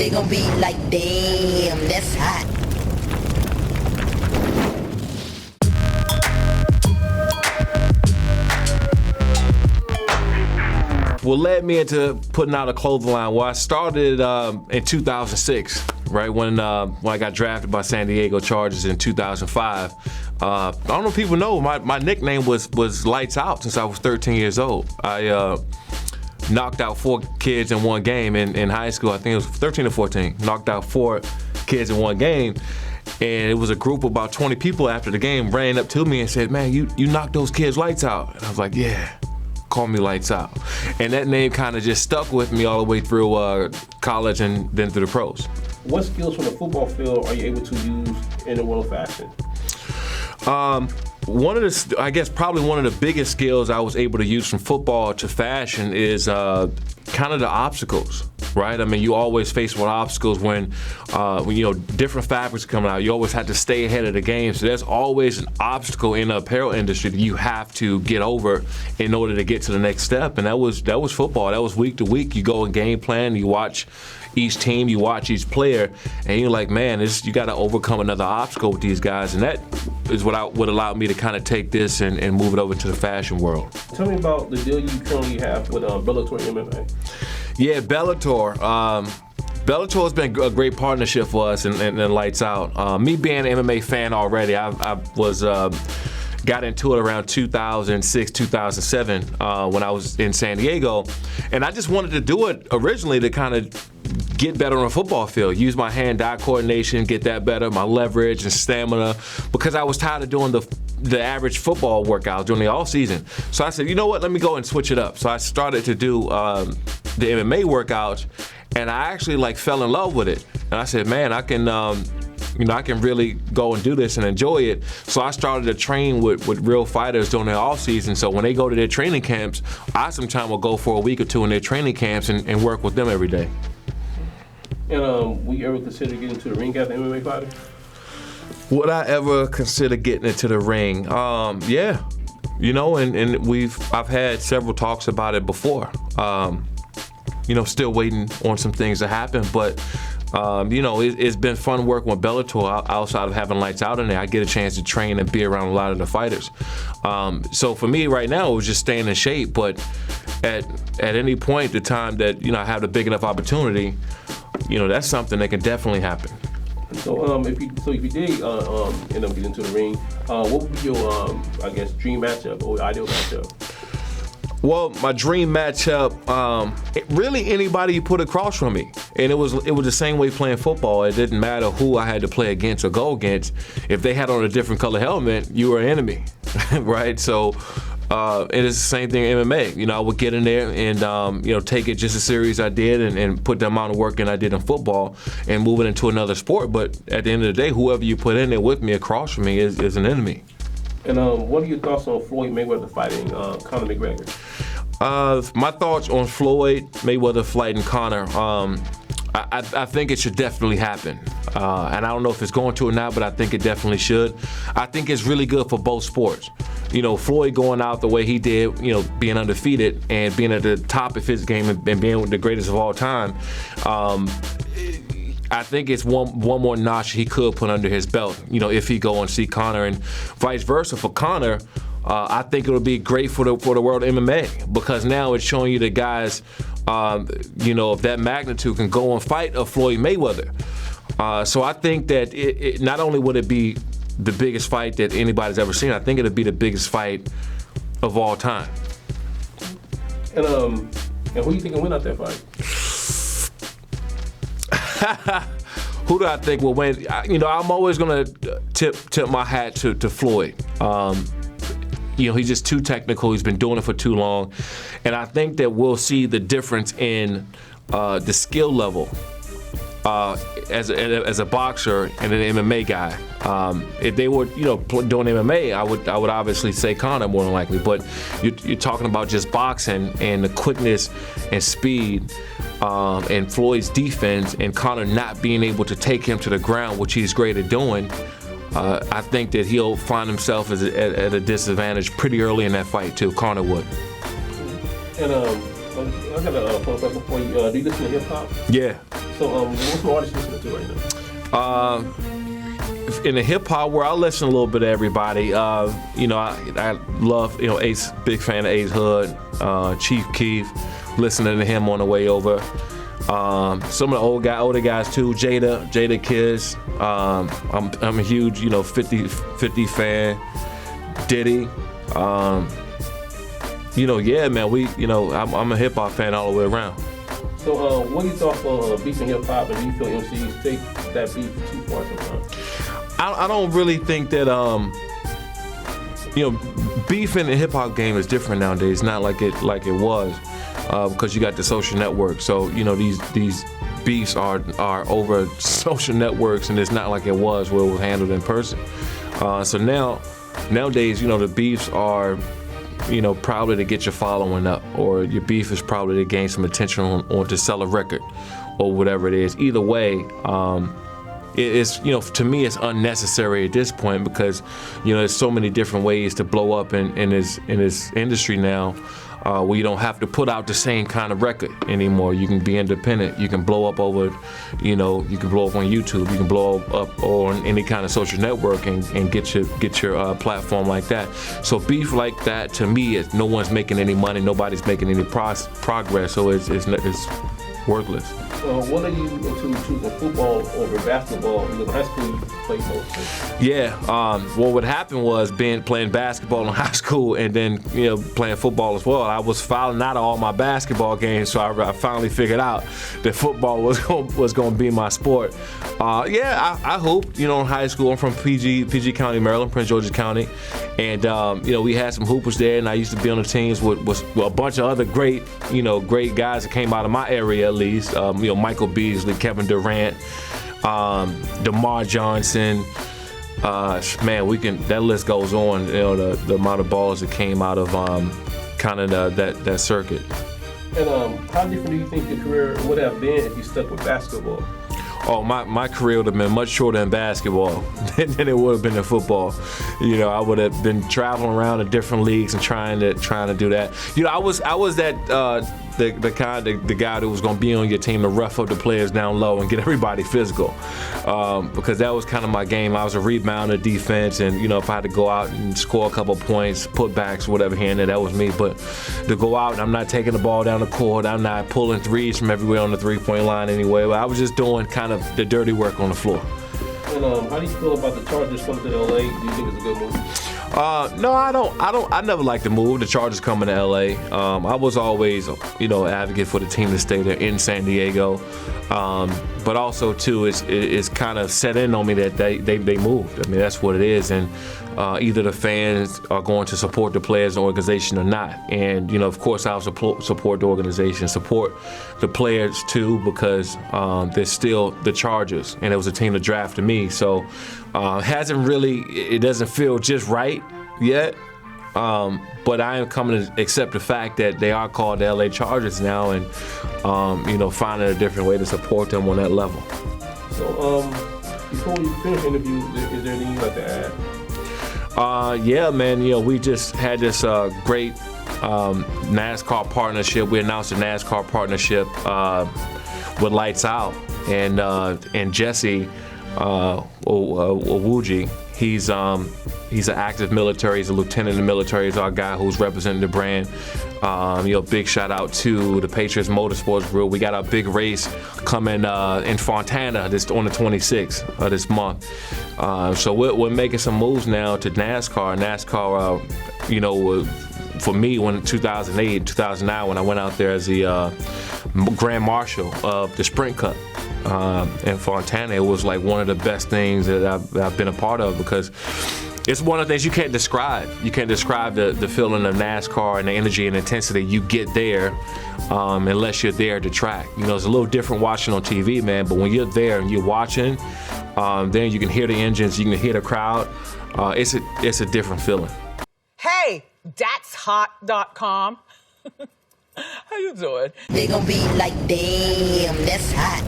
they gon' be like, damn, that's hot. What led me into putting out a clothing line? Well, I started in 2006, right when I got drafted by San Diego Chargers in 2005. I don't know if people know, my nickname was Lights Out since I was 13 years old. I knocked out 4 kids in one game in high school. I think it was 13 or 14. Knocked out 4 kids in one game. And it was a group of about 20 people after the game ran up to me and said, man, you knocked those kids lights out. And I was like, yeah. Call me Lights Out. And that name kind of just stuck with me all the way through college and then through the pros. What skills from the football field are you able to use in the world of fashion? I guess probably one of the biggest skills I was able to use from football to fashion is kind of the obstacles, right? I mean, you always face with obstacles when different fabrics are coming out. You always have to stay ahead of the game. So there's always an obstacle in the apparel industry that you have to get over in order to get to the next step. And that was football. That was week to week. You go and game plan. You watch each team, you watch each player, and you're like, man, you got to overcome another obstacle with these guys. And that is what allowed me to kind of take this and move it over to the fashion world. Tell me about the deal you currently have with Bellator MMA. Yeah, Bellator. Bellator has been a great partnership for us and Lights Out. Me being an MMA fan already, I got into it around 2006, 2007 when I was in San Diego. And I just wanted to do it originally to kind of get better on a football field, use my hand-eye coordination, get that better, my leverage and stamina, because I was tired of doing the average football workouts during the off season. So I said, you know what, let me go and switch it up. So I started to do the MMA workouts, and I actually fell in love with it. And I said, man, I can really go and do this and enjoy it. So I started to train with real fighters during their off season. So when they go to their training camps, I sometimes will go for a week or two in their training camps and work with them every day. And will you ever consider getting into the ring as an MMA fighter? Would I ever consider getting into the ring? Yeah. And I've had several talks about it before. Still waiting on some things to happen, but it's been fun working with Bellator outside of having Lights Out in there. I get a chance to train and be around a lot of the fighters. So for me right now, it was just staying in shape, but at any point, the time that, I have a big enough opportunity, that's something that can definitely happen. So if you did end up getting into the ring, what would be your, dream matchup or ideal matchup? Well, my dream matchup, really anybody you put across from me. And it was the same way playing football. It didn't matter who I had to play against or go against. If they had on a different color helmet, you were an enemy, right? So it is the same thing in MMA. I would get in there and take it just as serious as I did and put the amount of work in I did in football and move it into another sport. But at the end of the day, whoever you put in there with me across from me is an enemy. And what are your thoughts on Floyd Mayweather fighting Connor McGregor? My thoughts on Floyd Mayweather fighting Connor, I think it should definitely happen. And I don't know if it's going to or not, but I think it definitely should. I think it's really good for both sports. Floyd going out the way he did, being undefeated and being at the top of his game and being the greatest of all time. I think it's one more notch he could put under his belt, if he go and see Connor, and vice versa for Connor. I think it'll be great for the world of MMA, because now it's showing you that guys, of that magnitude can go and fight a Floyd Mayweather. So I think that it not only would it be the biggest fight that anybody's ever seen, I think it'll be the biggest fight of all time. And who do you think will win out that fight? Who do I think will win? I'm always going to tip my hat to Floyd. He's just too technical. He's been doing it for too long. And I think that we'll see the difference in the skill level as a boxer and an MMA guy. If they were, doing MMA, I would obviously say Connor more than likely. But you're talking about just boxing and the quickness and speed and Floyd's defense and Connor not being able to take him to the ground, which he's great at doing. I think that he'll find himself at a disadvantage pretty early in that fight too. Connor would. And I got a fun question for you. Do you listen to hip hop? Yeah. So, what's the artist listening to right now? In the hip hop world, I listen a little bit to everybody. You know, I love, you know, Ace, big fan of Ace Hood, Chief Keef, listening to him on the way over. Some of the older guys too, Jada Kiss. I'm a huge, you know, 50 fan. Diddy. You know, yeah, man. I'm a hip hop fan all the way around. So, what do you thought for beef and hip hop, and do you feel MCs take that beef too far sometimes? I don't really think that you know, beef in the hip hop game is different nowadays. It's not like it was, because you got the social network. So you know, these beefs are over social networks, and it's not like it was where it was handled in person. So nowadays, you know, the beefs are, you know, probably to get your following up, or your beef is probably to gain some attention or to sell a record, or whatever it is. Either way, it's, you know, to me, it's unnecessary at this point, because, you know, there's so many different ways to blow up in this industry now, where you don't have to put out the same kind of record anymore. You can be independent. You can blow up over, you know, you can blow up on YouTube. You can blow up on any kind of social network and get your platform like that. So beef like that, to me, no one's making any money. Nobody's making any progress. So it's worthless. What are you into choosing football over basketball? Because in high school you played both. Yeah. What would happen was playing basketball in high school, and then, you know, playing football as well. I was fouling out of all my basketball games, so I finally figured out that football was going to be my sport. I hooped. You know, in high school, I'm from PG County, Maryland, Prince George's County, and you know, we had some hoopers there, and I used to be on the teams with a bunch of other great guys that came out of my area, at least. You know, Michael Beasley, Kevin Durant, DeMar Johnson. Man, that list goes on. You know, the amount of balls that came out of kind of that circuit. And how different do you think your career would have been if you stuck with basketball? Oh, my career would have been much shorter in basketball than it would have been in football. You know, I would have been traveling around in different leagues and trying to do that. You know, I was that the guy that was going to be on your team to rough up the players down low and get everybody physical, because that was kind of my game. I was a rebounder, defense, and, you know, if I had to go out and score a couple points, putbacks, whatever here and there, that was me. But to go out, I'm not taking the ball down the court. I'm not pulling threes from everywhere on the three-point line anyway. But I was just doing kind of the dirty work on the floor. And how do you feel about the Chargers coming to LA? Do you think it's a good move? No, I don't. I never liked the move. The Chargers coming to LA. I was always, you know, an advocate for the team to stay there in San Diego. But also too, it's kind of set in on me that they moved. I mean, that's what it is. And either the fans are going to support the players and organization or not. And, you know, of course, I'll support the organization, support the players too, because they're still the Chargers, and it was a team that drafted me. So it doesn't feel just right yet. But I am coming to accept the fact that they are called the LA Chargers now, and you know, finding a different way to support them on that level. So before we finish the interview, is there anything you'd like to add? Yeah, man. You know, we just had this great NASCAR partnership. We announced a NASCAR partnership with Lights Out, and Jesse Owuji. He's an active military. He's a lieutenant in the military. He's our guy who's representing the brand. You know, big shout out to the Patriots Motorsports Group. We got our big race coming in Fontana on the 26th of this month. So we're making some moves now to NASCAR. NASCAR, you know, for me, when 2008, 2009, when I went out there as the Grand Marshal of the Sprint Cup in Fontana, it was like one of the best things that I've been a part of, because it's one of the things you can't describe. You can't describe the feeling of NASCAR and the energy and intensity you get there unless you're there at the track. You know, it's a little different watching on TV, man, but when you're there and you're watching, then you can hear the engines, you can hear the crowd. It's a different feeling. Hey, Datzhott.com. How you doing? They gon' be like, damn, that's hot.